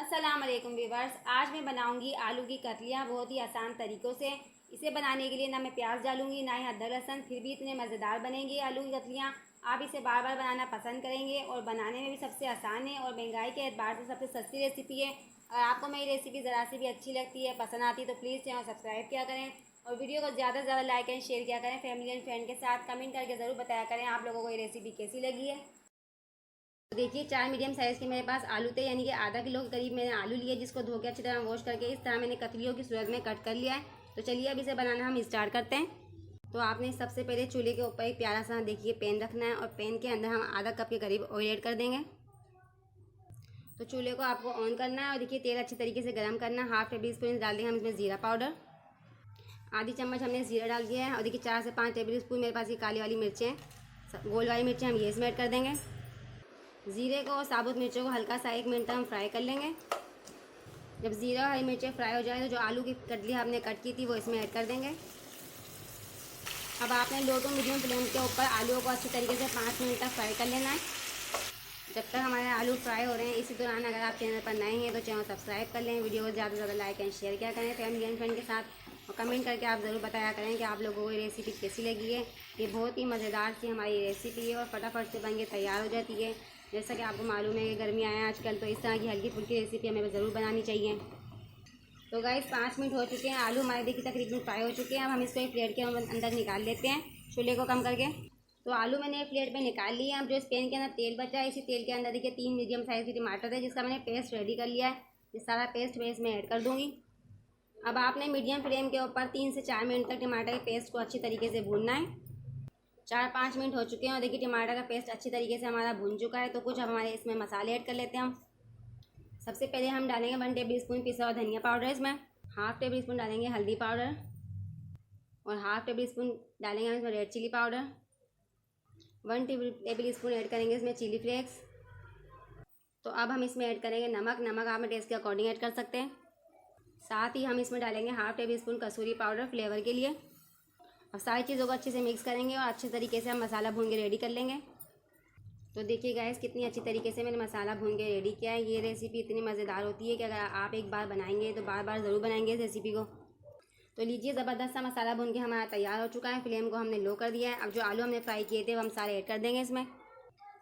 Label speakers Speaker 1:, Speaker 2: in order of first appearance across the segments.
Speaker 1: अस्सलाम वालेकुम व्यूवर्स। आज मैं बनाऊंगी आलू की कतलियाँ बहुत ही आसान तरीक़ों से। इसे बनाने के लिए ना मैं प्याज डालूंगी ना ही अदरक लहसुन, फिर भी इतने मज़ेदार बनेंगी आलू की कतलियाँ। आप इसे बार बार बनाना पसंद करेंगे और बनाने में भी सबसे आसान है और महंगाई के एतबार से सबसे सस्ती रेसिपी है। अगर आपको मेरी रेसिपी ज़रा सी भी अच्छी लगती है, पसंद आती है तो प्लीज़ चैनल सब्सक्राइब किया करें और वीडियो को ज़्यादा से ज़्यादा लाइक एंड शेयर किया करें। फैमिली एंड फ्रेंड के साथ कमेंट करके ज़रूर बताया करें आप लोगों को ये रेसिपी कैसी लगी है। तो देखिए 4 मीडियम साइज़ के मेरे पास आलू थे, यानी कि आधा किलो के करीब मैंने आलू लिए, जिसको धो के अच्छी तरह वॉश करके इस तरह मैंने कतलियों की सूरत में कट कर लिया है। तो चलिए अब इसे बनाना हम स्टार्ट करते हैं। तो आपने सबसे पहले चूल्हे के ऊपर एक प्यारा सा देखिए पैन रखना है और पैन के अंदर हम आधा कप के करीब ऑयल ऐड कर देंगे। तो चूल्हे को आपको ऑन करना है और देखिए तेल अच्छी तरीके से गर्म करना है। हाफ टेबल स्पून डाल देंगे हम इसमें ज़ीरा पाउडर, आधी चम्मच हमने ज़ीरा डाल दिया है। और देखिए 4 से 5 टेबल स्पून मेरे पास ये काली वाली मिर्चें हैं, गोल वाली मिर्चें, हम ये इसमें ऐड कर देंगे। ज़ीरे को और साबुत मिर्चों को हल्का सा 1 मिनट तक हम फ्राई कर लेंगे। जब ज़ीरा और हरी मिर्चें फ्राई हो जाए तो जो आलू की कतली हमने कट की थी वो इसमें ऐड कर देंगे। अब आपने लो टू मीडियम फ्लेम के ऊपर आलूओं को अच्छी तरीके से 5 मिनट तक फ्राई कर लेना है। जब तक हमारे आलू फ्राई हो रहे हैं, इसी दौरान अगर आप चैनल पर नए हैं तो चैनल सब्सक्राइब कर लें, वीडियो को ज़्यादा से ज़्यादा लाइक एंड शेयर किया करें फैमिली एंड फ्रेंड के साथ, और कमेंट करके आप ज़रूर बताया करें कि आप लोगों को ये रेसिपी कैसी लगी है। ये बहुत ही मज़ेदार सी हमारी रेसिपी है और फटाफट से बन के तैयार हो जाती है। जैसा कि आपको मालूम है कि गर्मी आया आजकल, तो इस तरह की हल्की फुल्की रेसिपी हमें ज़रूर बनानी चाहिए। तो गाइस 5 मिनट हो चुके हैं, आलू हमारे देखिए तकरीबन फ्राई हो चुके हैं। अब हम इसको एक प्लेट के अंदर निकाल लेते हैं, चूल्हे को कम करके। तो आलू मैंने एक प्लेट में निकाल लिया। अब जो इस पैन के अंदर तेल बचा है, इसी तेल के अंदर देखिए 3 मीडियम साइज़ के टमाटर थे, जिसका मैंने पेस्ट रेडी कर लिया है। ये सारा पेस्ट मैं इसमें ऐड कर दूँगी। अब आपने मीडियम फ्लेम के ऊपर 3 से 4 मिनट तक टमाटर के पेस्ट को अच्छी तरीके से भूनना है। 4-5 मिनट हो चुके हैं और देखिए टमाटर का पेस्ट अच्छी तरीके से हमारा भून चुका है। तो कुछ अब हमारे इसमें मसाले ऐड कर लेते हैं हम। सबसे पहले हम डालेंगे 1 टेबल स्पून पिसा हुआ धनिया पाउडर, इसमें हाफ टेबल स्पून डालेंगे हल्दी पाउडर और हाफ टेबल स्पून डालेंगे हम इसमें red chilli powder. 1 tablespoon add करेंगे इसमें चिली फ्लेक्स। तो अब हम इसमें ऐड करेंगे नमक। नमक आप टेस्ट के अकॉर्डिंग ऐड कर सकते हैं। साथ ही हम इसमें डालेंगे हाफ टेबल स्पून कसूरी पाउडर फ्लेवर के लिए। अब सारी चीज़ों को अच्छे से मिक्स करेंगे और अच्छे तरीके से हम मसाला भून के रेडी कर लेंगे। तो देखिए गाइस कितनी अच्छी तरीके से मैंने मसाला भून के रेडी किया है। ये रेसिपी इतनी मज़ेदार होती है कि अगर आप एक बार बनाएंगे तो बार बार ज़रूर बनाएंगे इस रेसिपी को। तो लीजिए ज़बरदस्त सा मसाला भून के हमारा तैयार हो चुका है। फ्लेम को हमने लो कर दिया है। अब जो आलू हमने फ्राई किए थे वो हम सारे ऐड कर देंगे इसमें।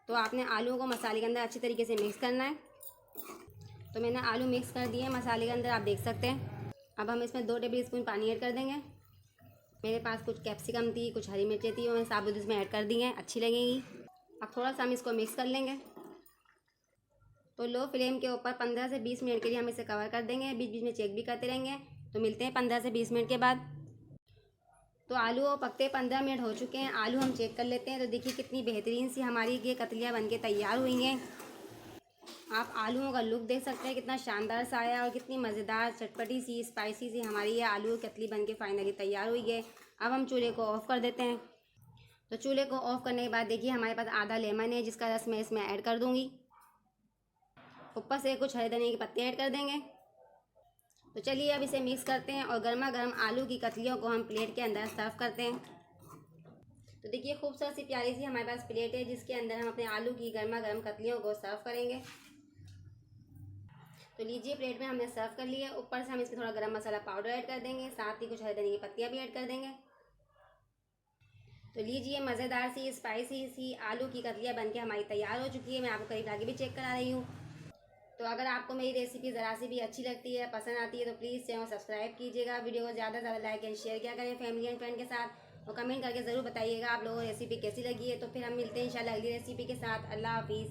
Speaker 1: तो आपने आलू को मसाले के अंदर अच्छी तरीके से मिक्स करना है। तो मैंने आलू मिक्स कर दिए मसाले के अंदर, आप देख सकते हैं। अब हम इसमें 2 टेबल स्पून पानी ऐड कर देंगे। मेरे पास कुछ कैप्सिकम थी, कुछ हरी मिर्चें थी, और मैं साबुत इसमें ऐड कर दी हैं, अच्छी लगेंगी। अब थोड़ा सा हम इसको मिक्स कर लेंगे। तो लो फ्लेम के ऊपर 15 से 20 मिनट के लिए हम इसे कवर कर देंगे। बीच बीच में चेक भी करते रहेंगे। तो मिलते हैं 15 से 20 मिनट के बाद। तो आलू पकते 15 मिनट हो चुके हैं। आलू हम चेक कर लेते हैं। तो देखिए कितनी बेहतरीन सी हमारी ये कतलियाँ बनके तैयार हुई हैं। आप आलूओं का लुक देख सकते हैं कितना शानदार सा आया और कितनी मज़ेदार चटपटी सी स्पाइसी सी हमारी ये आलू कतली बनके फाइनली तैयार हुई है। अब हम चूल्हे को ऑफ़ कर देते हैं। तो चूल्हे को ऑफ़ करने के बाद देखिए हमारे पास आधा लेमन है, जिसका रस मैं इसमें ऐड कर दूँगी। ऊपर से कुछ हरे धनिया के पत्ते ऐड कर देंगे। तो चलिए अब इसे मिक्स करते हैं और गर्मा गर्म आलू की कतलियों को हम प्लेट के अंदर सर्व करते हैं। तो देखिए खूबसूरत सी प्यारी सी हमारे पास प्लेट है, जिसके अंदर हम अपने आलू की गर्मा गर्म कतलियों को सर्व करेंगे। तो लीजिए प्लेट में हमने सर्व कर लिया। ऊपर से हम इसमें थोड़ा गरम मसाला पाउडर ऐड कर देंगे, साथ ही कुछ हरे धनिया की पत्तियाँ भी ऐड कर देंगे। तो लीजिए मज़ेदार सी स्पाइसी सी आलू की कतलियाँ बनके हमारी तैयार हो चुकी है। मैं आपको करीब आगे भी चेक करा रही हूँ। तो अगर आपको मेरी रेसिपी ज़रा सी भी अच्छी लगती है, पसंद आती है, तो प्लीज़ चैनल सब्सक्राइब कीजिएगा, वीडियो को ज़्यादा से ज़्यादा लाइक एंड शेयर किया करें फैमिली एंड फ्रेंड के साथ, और कमेंट करके ज़रूर बताइएगा आप लोगों को रेसिपी कैसी लगी है। तो फिर हम मिलते हैं इंशाल्लाह अगली रेसिपी के साथ। अल्लाह हाफिज़।